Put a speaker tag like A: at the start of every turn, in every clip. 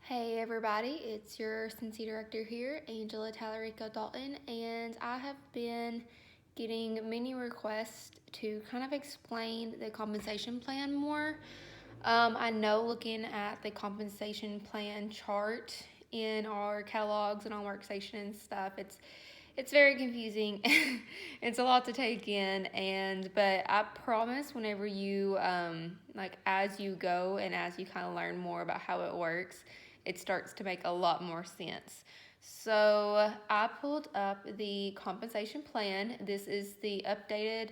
A: Hey everybody, it's your Scentsy director here, Angela Tallarico Dalton, and I have been getting many requests to kind of explain the compensation plan more. I know looking at the compensation plan chart in our catalogs and on workstation and stuff, it's very confusing. It's a lot to take in, but I promise whenever you as you go and as you kind of learn more about how it works, it starts to make a lot more sense. So I pulled up the compensation plan. This is the updated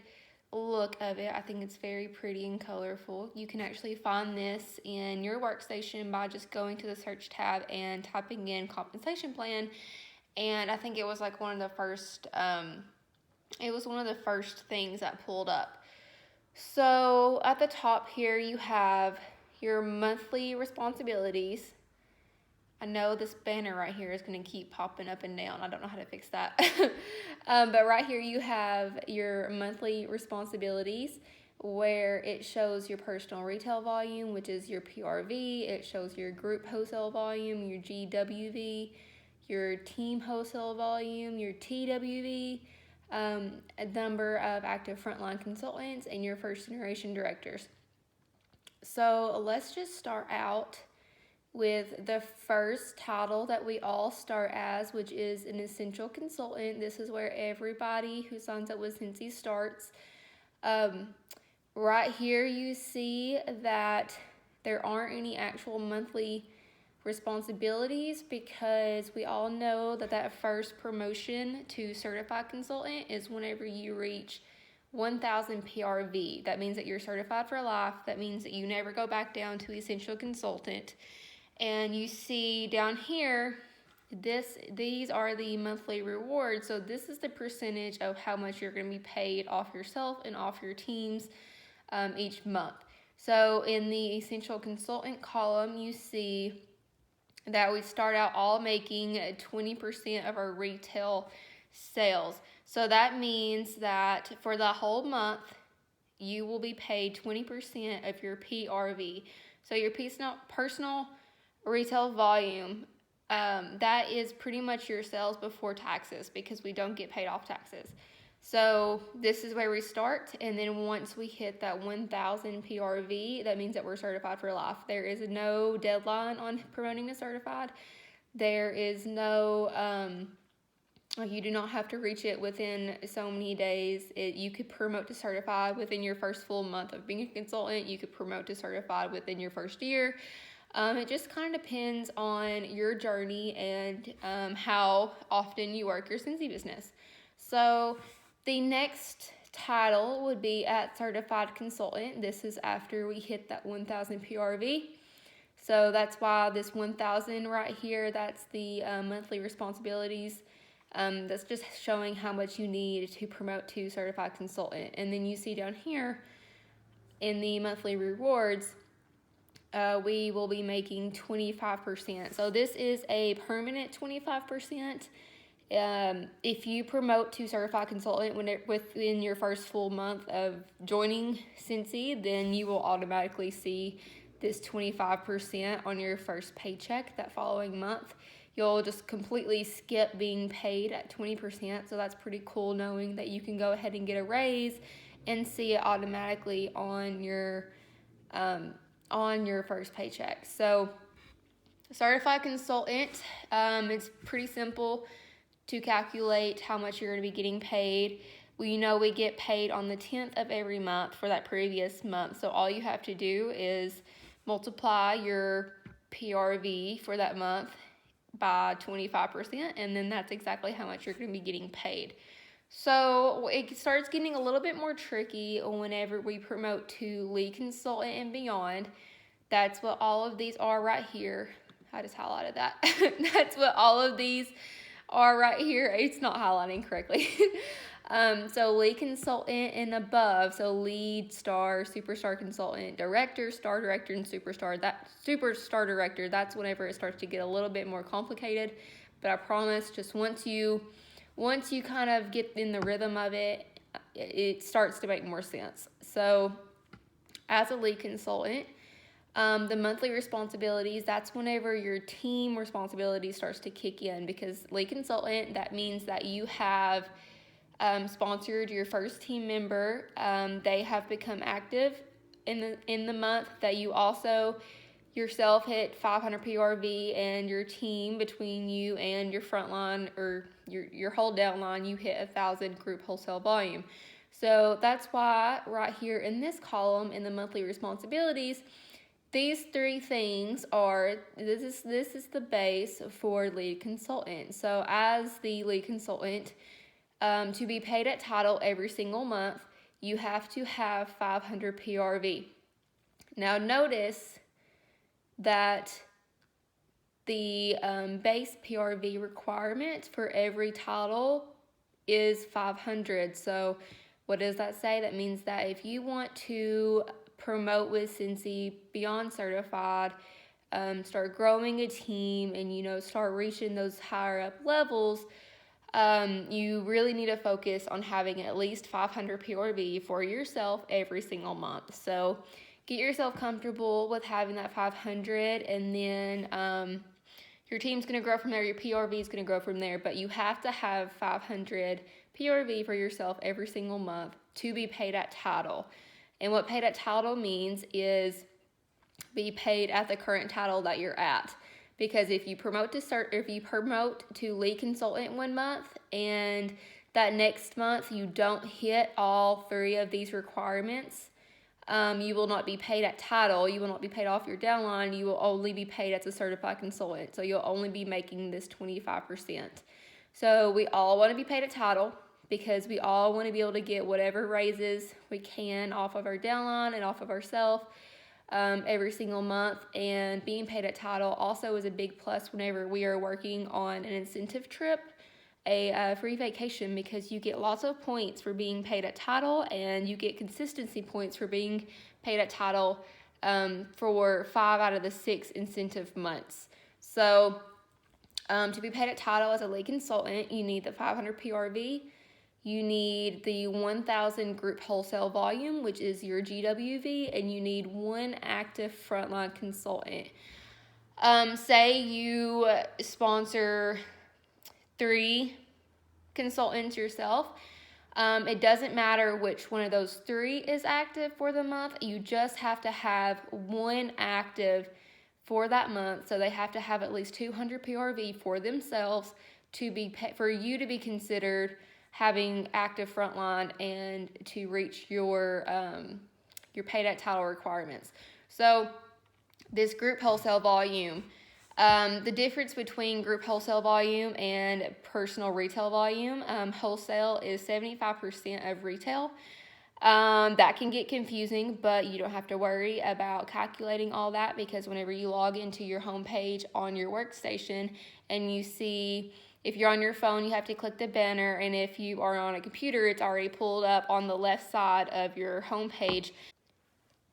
A: look of it. I think it's very pretty and colorful. You can actually find this in your workstation by just going to the search tab and typing in compensation plan. And I think it was like one of the first things that pulled up. So at the top here you have your monthly responsibilities. I know this banner right here is going to keep popping up and down. I don't know how to fix that. But right here you have your monthly responsibilities where it shows your personal retail volume, which is your PRV. It shows your group wholesale volume, your GWV, your team wholesale volume, your TWV, a number of active frontline consultants, and your first generation directors. So let's just start out with the first title that we all start as, which is an essential consultant. This is where everybody who signs up with Scentsy starts. Right here you see that there aren't any actual monthly responsibilities because we all know that first promotion to certified consultant is whenever you reach 1,000 PRV. That means that you're certified for life. That means that you never go back down to essential consultant. And you see down here, these are the monthly rewards. So this is the percentage of how much you're going to be paid off yourself and off your teams each month. So in the essential consultant column, you see that we start out all making 20% of our retail sales. So that means that for the whole month, you will be paid 20% of your PRV. So your personal retail volume, that is pretty much your sales before taxes because we don't get paid off taxes. So this is where we start, and then once we hit that 1,000 PRV, that means that we're certified for life. There is no deadline on promoting to certified. There is no, you do not have to reach it within so many days. You could promote to certified within your first full month of being a consultant. You could promote to certified within your first year. It just kind of depends on your journey and how often you work your Scentsy business. So the next title would be at certified consultant. This is after we hit that 1,000 PRV. So that's why this 1,000 right here, that's the monthly responsibilities. That's just showing how much you need to promote to certified consultant. And then you see down here in the monthly rewards, we will be making 25%. So this is a permanent 25%. If you promote to certified consultant within your first full month of joining Scentsy, then you will automatically see this 25% on your first paycheck that following month. You'll just completely skip being paid at 20%. So that's pretty cool knowing that you can go ahead and get a raise and see it automatically on your first paycheck. So certified consultant, it's pretty simple to calculate how much you're going to be getting paid. We know we get paid on the 10th of every month for that previous month. So all you have to do is multiply your PRV for that month by 25%, and then that's exactly how much you're going to be getting paid. So it starts getting a little bit more tricky whenever we promote to lead consultant and beyond. That's what all of these are right here. I just highlighted that. That's what all of these are right here. It's not highlighting correctly. So lead consultant and above. So lead, star, superstar consultant, director, star director, and superstar. That superstar director, that's whenever it starts to get a little bit more complicated. But I promise, just once you kind of get in the rhythm of it, it starts to make more sense. So as a lead consultant, The monthly responsibilities, that's whenever your team responsibility starts to kick in, because lead consultant, that means that you have sponsored your first team member. They have become active in the month, that you also yourself hit 500 PRV, and your team, between you and your front line or your whole downline, you hit 1,000 group wholesale volume. So that's why right here in this column in the monthly responsibilities, these three things are, this is the base for lead consultant. So as the lead consultant, to be paid at title every single month, you have to have 500 PRV. Now notice that the base PRV requirement for every title is 500. So what does that say? That means that if you want to promote with Scentsy, beyond certified, start growing a team, and start reaching those higher up levels, you really need to focus on having at least 500 PRV for yourself every single month. So get yourself comfortable with having that 500, and then your team's going to grow from there, your PRV is going to grow from there, but you have to have 500 PRV for yourself every single month to be paid at title. And what paid at title means is be paid at the current title that you're at. Because if you promote to lead consultant one month, and that next month you don't hit all three of these requirements, you will not be paid at title. You will not be paid off your downline. You will only be paid as a certified consultant. So you'll only be making this 25%. So we all want to be paid at title, because we all want to be able to get whatever raises we can off of our downline and off of ourselves every single month. And being paid at title also is a big plus whenever we are working on an incentive trip, a free vacation, because you get lots of points for being paid at title, and you get consistency points for being paid at title for 5 out of the 6 incentive months. So to be paid at title as a lead consultant, you need the 500 PRV, you need the 1,000 group wholesale volume, which is your GWV, and you need 1 active frontline consultant. Say you sponsor 3 consultants yourself. It doesn't matter which one of those 3 is active for the month. You just have to have 1 active for that month. So they have to have at least 200 PRV for themselves for you to be considered having active frontline and to reach your paid at title requirements. So this group wholesale volume, the difference between group wholesale volume and personal retail volume, wholesale is 75% of retail. That can get confusing, but you don't have to worry about calculating all that, because whenever you log into your homepage on your workstation and you see, if you're on your phone, you have to click the banner, and if you are on a computer, it's already pulled up on the left side of your homepage.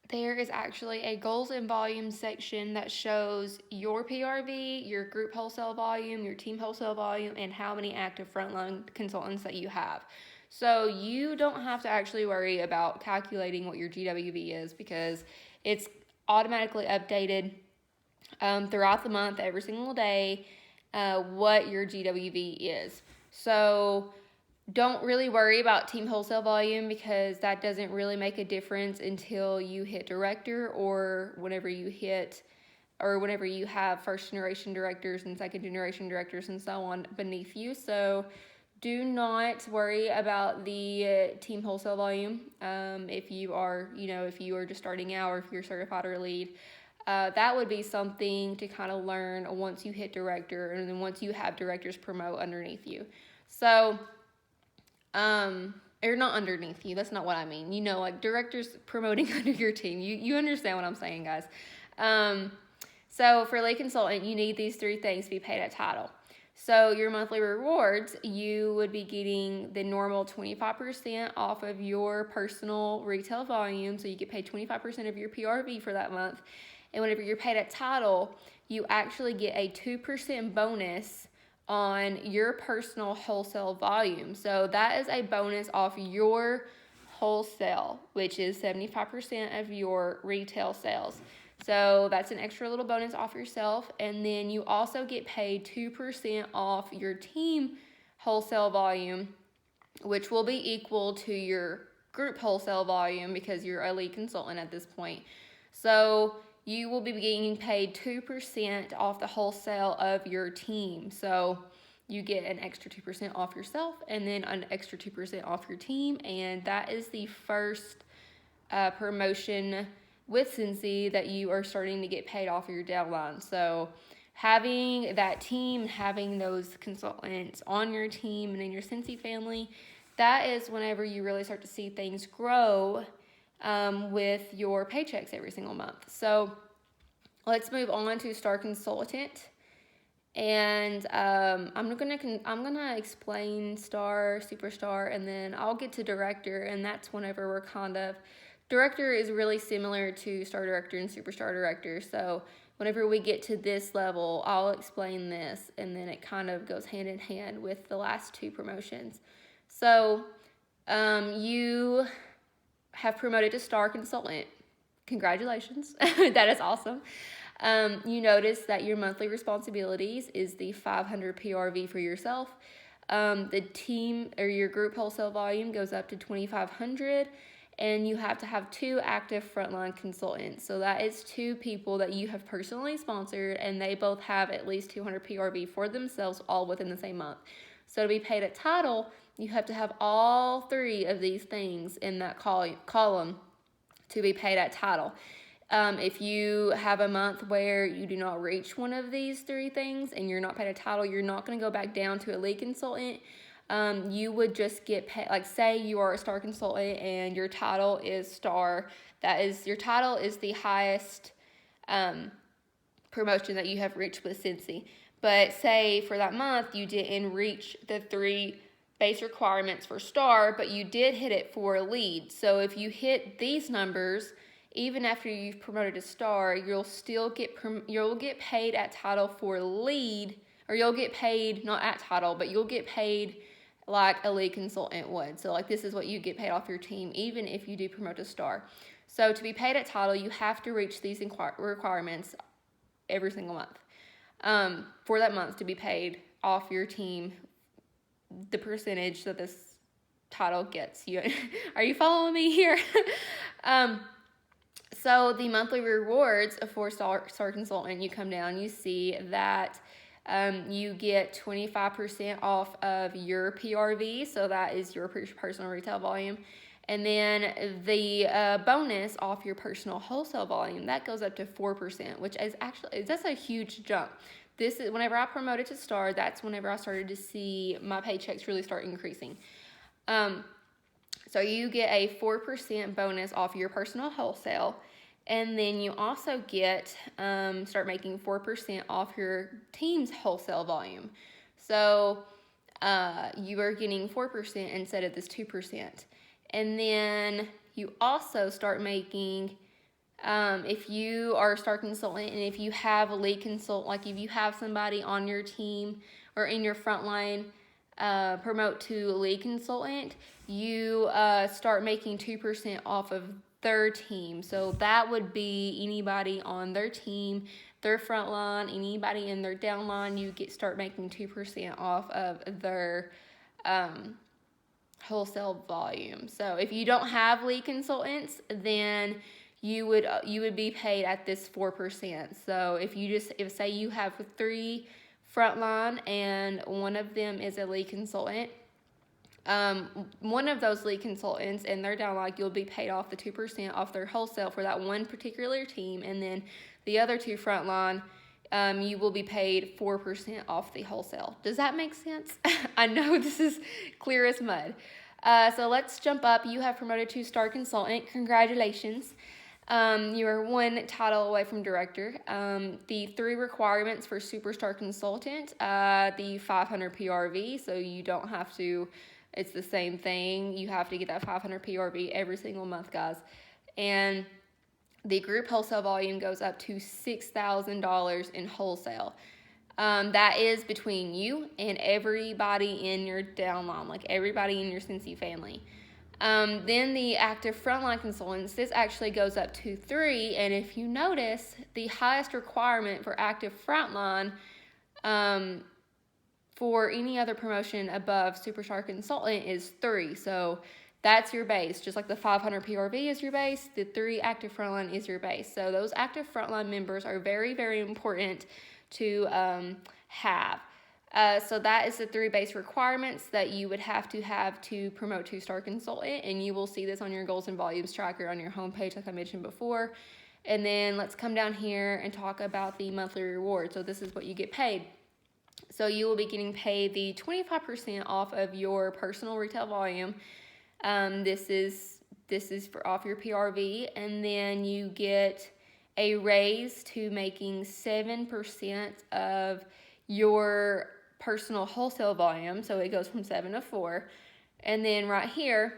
A: There is actually a goals and volume section that shows your PRV, your group wholesale volume, your team wholesale volume, and how many active frontline consultants that you have. So you don't have to actually worry about calculating what your GWV is, because it's automatically updated throughout the month, every single day, what your GWV is. So don't really worry about team wholesale volume, because that doesn't really make a difference until you hit director, or whenever you have first generation directors and second generation directors and so on beneath you. So do not worry about the team wholesale volume. If you are just starting out, or if you're certified or lead, that would be something to kind of learn once you hit director, and then once you have directors promote underneath you. So, or not underneath you, that's not what I mean. Like directors promoting under your team. You understand what I'm saying, guys. So for lead consultant, you need these 3 things to be paid at title. So your monthly rewards, you would be getting the normal 25% off of your personal retail volume. So you get paid 25% of your PRV for that month. And whenever you're paid at title, you actually get a 2% bonus on your personal wholesale volume. So that is a bonus off your wholesale, which is 75% of your retail sales. So that's an extra little bonus off yourself. And then you also get paid 2% off your team wholesale volume, which will be equal to your group wholesale volume because you're a lead consultant at this point. So you will be getting paid 2% off the wholesale of your team. So you get an extra 2% off yourself and then an extra 2% off your team. And that is the first promotion with Scentsy that you are starting to get paid off of your downline. So having that team, having those consultants on your team and in your Scentsy family, that is whenever you really start to see things grow with your paychecks every single month. So let's move on to Star Consultant. And I'm gonna explain Star, Superstar, and then I'll get to Director, and that's whenever we're kind of, Director is really similar to Star Director and Superstar Director. So whenever we get to this level, I'll explain this, and then it kind of goes hand in hand with the last two promotions. So you have promoted to Star Consultant. Congratulations. That is awesome. You notice that your monthly responsibilities is the 500 PRV for yourself. The team or your group wholesale volume goes up to 2,500, and you have to have 2 active frontline consultants. So that is 2 people that you have personally sponsored, and they both have at least 200 PRV for themselves, all within the same month. So to be paid at title, you have to have all 3 of these things in that column to be paid at title. If you have a month where you do not reach one of these 3 things and you're not paid a title, you're not going to go back down to a lead consultant. You would just get paid, like say you are a Star Consultant and your title is Star. Your title is the highest promotion that you have reached with Scentsy. But say for that month you didn't reach the 3 base requirements for Star, but you did hit it for a lead. So if you hit these numbers, even after you've promoted to Star, you'll get paid at title for lead, or you'll get paid not at title, but you'll get paid like a lead consultant would. So like this is what you get paid off your team, even if you do promote to Star. So to be paid at title, you have to reach these requirements every single month. For that month to be paid off your team, the percentage that this title gets you. Are you following me here? So the monthly rewards for Star Consultant, you come down, you see that you get 25% off of your PRV, so that is your personal retail volume. And then the bonus off your personal wholesale volume, that goes up to 4%, which is that's a huge jump. This is whenever I promoted to Star, that's whenever I started to see my paychecks really start increasing. So you get a 4% bonus off your personal wholesale, and then you also get start making 4% off your team's wholesale volume. So you are getting 4% instead of this 2%. And then you also start making, if you are a Star Consultant and if you have a lead consultant, like if you have somebody on your team or in your frontline promote to a lead consultant, you start making 2% off of their team. So that would be anybody on their team, their front line, anybody in their downline, you start making 2% off of their wholesale volume. So if you don't have lead consultants, then you would be paid at this 4%. So if say you have 3 frontline and one of them is a lead consultant, one of those lead consultants and their downline, you'll be paid off the 2% off their wholesale for that one particular team, and then the other 2 frontline, you will be paid 4% off the wholesale. Does that make sense? I know this is clear as mud. So let's jump up. You have promoted to Star Consultant. Congratulations. You are 1 title away from Director. The 3 requirements for Superstar Consultant, the 500 PRV, so you don't have to, it's the same thing. You have to get that 500 PRV every single month, guys. And the group wholesale volume goes up to $6,000 in wholesale. That is between you and everybody in your downline, like everybody in your Scentsy family. Then the active frontline consultants, this actually goes up to 3. And if you notice, the highest requirement for active frontline for any other promotion above superstar consultant is 3. So that's your base. Just like the 500 PRV is your base, the 3 active frontline is your base. So those active frontline members are very, very important to have. So that is the 3 base requirements that you would have to promote 2-star consultant, and you will see this on your goals and volumes tracker on your homepage like I mentioned before. And then let's come down here and talk about the monthly reward. So this is what you get paid. So you will be getting paid the 25% off of your personal retail volume. This is for off your PRV, and then you get a raise to making 7% of your personal wholesale volume. So it goes from 7 to 4. And then right here,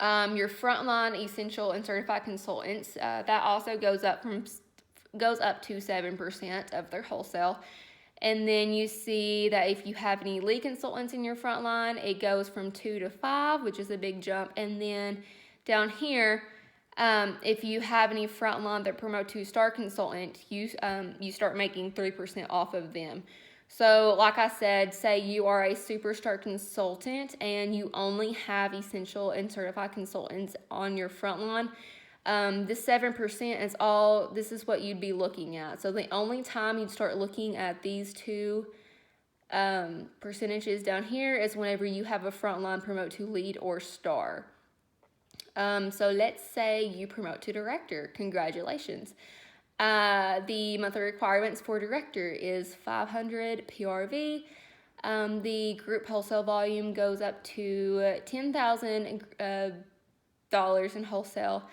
A: your frontline essential and certified consultants, that also goes up to 7% of their wholesale. And then you see that if you have any lead consultants in your front line, it goes from 2 to 5, which is a big jump. And then down here, if you have any frontline that promote 2-star consultant, you start making 3% off of them. So like I said, say you are a superstar consultant and you only have essential and certified consultants on your front line. This 7% is all, this is what you'd be looking at. So the only time you'd start looking at these 2 percentages down here is whenever you have a frontline promote to lead or star. So let's say you promote to director. Congratulations. The monthly requirements for director is 500 PRV. The group wholesale volume goes up to $10,000 in wholesale.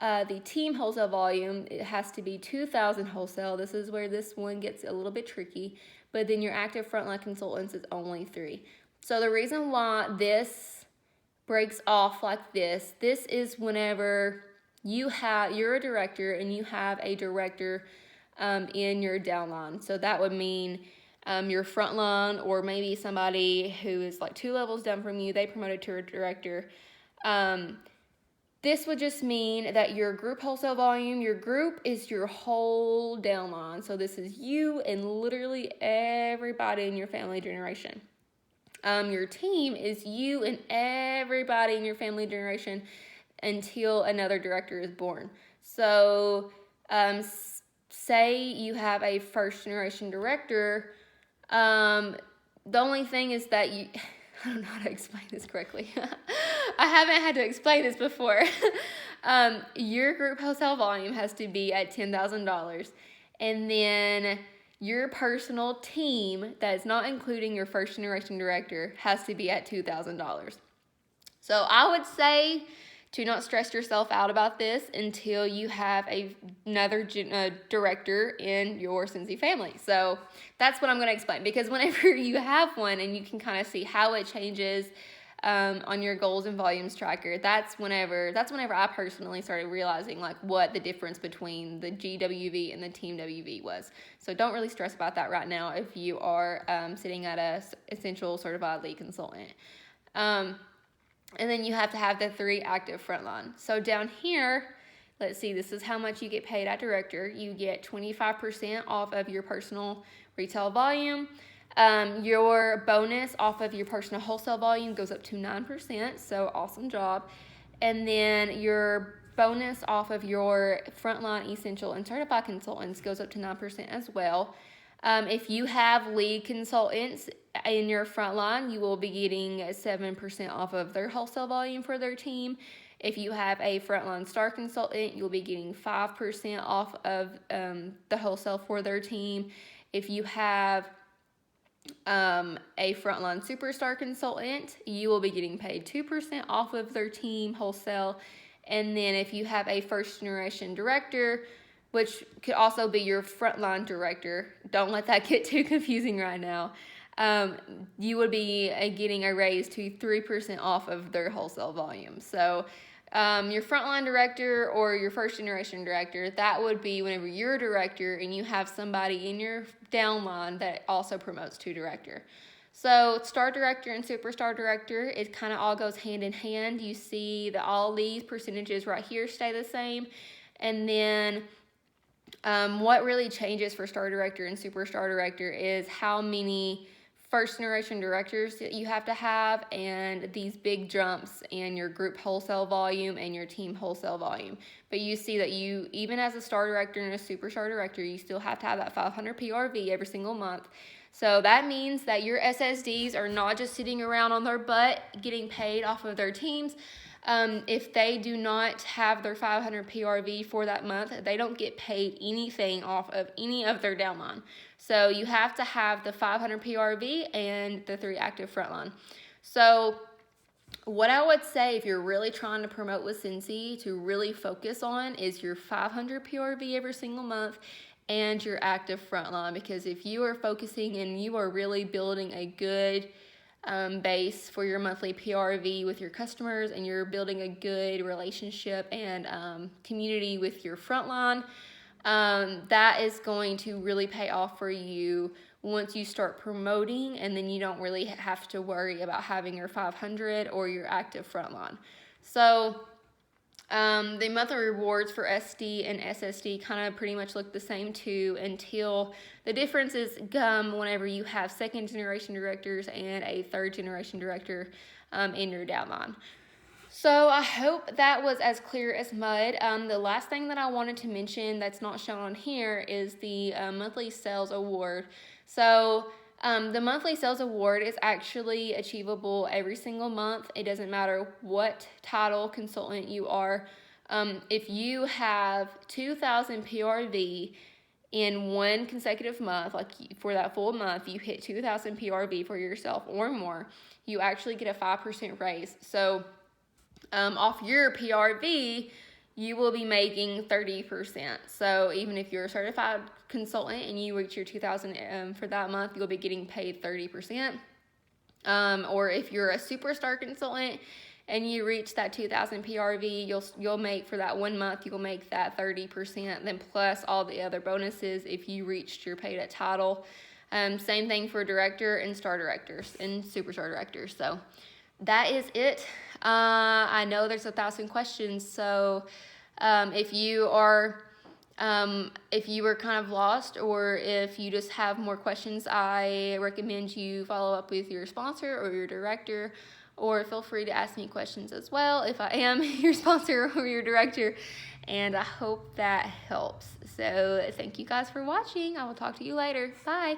A: The team wholesale volume, it has to be 2,000 wholesale. This is where this one gets a little bit tricky. But then your active frontline consultants is only 3. So the reason why this breaks off like this is whenever you're a director and you have a director in your downline. So that would mean your frontline, or maybe somebody who is like 2 levels down from you, they promoted to a director. This would just mean that your group wholesale volume, your group is your whole downline. So this is you and literally everybody in your family generation. Your team is you and everybody in your family generation until another director is born. So say you have a first generation director. The only thing is that I don't know how to explain this correctly. I haven't had to explain this before. Your group wholesale volume has to be at $10,000. And then your personal team, that is not including your first generation director, has to be at $2,000. So I would say to not stress yourself out about this until you have another director in your Scentsy family. So that's what I'm going to explain, because whenever you have one and you can kind of see how it changes on your goals and volumes tracker, that's whenever I personally started realizing like what the difference between the GWV and the Team WV was. So don't really stress about that right now if you are sitting at a essential certified lead consultant. And then you have to have the 3 active frontline. So down here, let's see, this is how much you get paid at director. You get 25% off of your personal retail volume. Your bonus off of your personal wholesale volume goes up to 9%, so awesome job. And then your bonus off of your frontline essential and certified consultants goes up to 9% as well. If you have lead consultants in your front line, you will be getting 7% off of their wholesale volume for their team. If you have a frontline star consultant, you'll be getting 5% off of the wholesale for their team. If you have a frontline superstar consultant, you will be getting paid 2% off of their team wholesale. And then if you have a first generation director, which could also be your frontline director, don't let that get too confusing right now, you would be getting a raise to 3% off of their wholesale volume. So your frontline director or your first generation director, that would be whenever you're a director and you have somebody in your downline that also promotes to director. So star director and superstar director, it kind of all goes hand in hand. You see that all these percentages right here stay the same. And then what really changes for star director and superstar director is how many first generation directors that you have to have, and these big jumps in your group wholesale volume and your team wholesale volume. But you see that you, even as a star director and a superstar director, you still have to have that 500 PRV every single month. So that means that your SSDs are not just sitting around on their butt getting paid off of their teams. If they do not have their 500 PRV for that month, they don't get paid anything off of any of their downline. So you have to have the 500 PRV and the 3 active frontline. So what I would say, if you're really trying to promote with Scentsy, to really focus on is your 500 PRV every single month and your active frontline. Because if you are focusing and you are really building a good base for your monthly PRV with your customers, and you're building a good relationship and community with your frontline, that is going to really pay off for you once you start promoting, and then you don't really have to worry about having your 500 or your active frontline. So the monthly rewards for SD and SSD kind of pretty much look the same too, until the differences come whenever you have second generation directors and a third generation director in your downline. So I hope that was as clear as mud. The last thing that I wanted to mention that's not shown on here is the monthly sales award. So the monthly sales award is actually achievable every single month. It doesn't matter what title consultant you are. If you have 2,000 PRV in one consecutive month, like for that full month, you hit 2,000 PRV for yourself or more, you actually get a 5% raise. So off your PRV, you will be making 30%. So even if you're a certified consultant and you reach your 2,000 for that month, you'll be getting paid 30%. Or if you're a superstar consultant and you reach that 2,000 PRV, you'll make, for that 1 month, you'll make that 30%, then plus all the other bonuses if you reached your paid at title. Same thing for director and star directors and superstar directors. So that is it. I know there's 1,000 questions, so if you were kind of lost, or if you just have more questions, I recommend you follow up with your sponsor or your director, or feel free to ask me questions as well if I am your sponsor or your director, and I hope that helps. So thank you guys for watching. I will talk to you later. Bye.